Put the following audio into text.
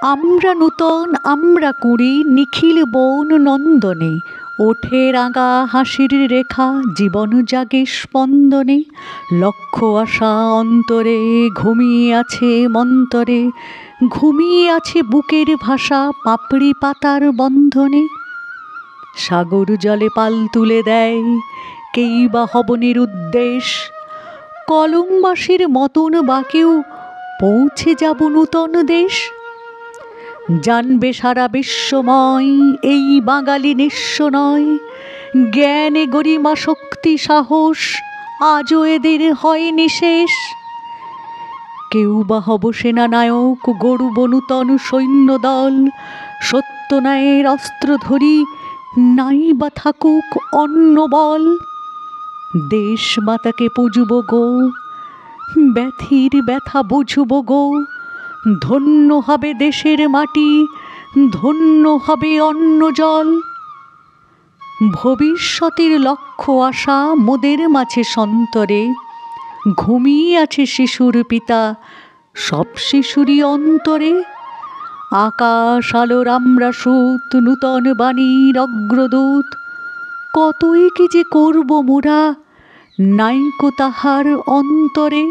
আমরা নূতন আমরা কুঁড়ি নিখিল বন নন্দনে, ওঠে রাঙা হাসির রেখা জীবন জাগে স্পন্দনে। লক্ষ্য আশা অন্তরে ঘুমিয়ে আছে মন্তরে, ঘুমিয়ে আছে বুকের ভাষা পাপড়ি পাতার বন্ধনে। সাগর জলে পাল তুলে দেয় কেই বা হবনের উদ্দেশ, কলমবাসীর মতন বাকেও পৌঁছে যাব নূতন দেশ। জানবে সারা বিশ্বময় এই বাঙালি নিঃস্ব নয়, জ্ঞানে গরিমা শক্তি সাহস আজও এদের হয়নি শেষ। কেউ বা হব সেনানায়ক গড়ব নূতন সৈন্যদল, সত্য ন্যায়ের অস্ত্র ধরি নাই বা থাকুক অন্য বল। দেশ মাতাকে পুজব গো, ব্যথির ব্যথা বুঝব গো, ধন্য হবে দেশের মাটি, ধন্য হবে অন্ন জল। ভবিষ্যতের লক্ষ্য আশা মোদের মাঝে সন্তরে, ঘুমিয়ে আছে শিশুর পিতা সব শিশুরই অন্তরে। আকাশ আলোর আমরা সুত নূতন বাণীর অগ্রদূত, কতই কি যে করব মোরা নাইকো তাহার অন্তরে।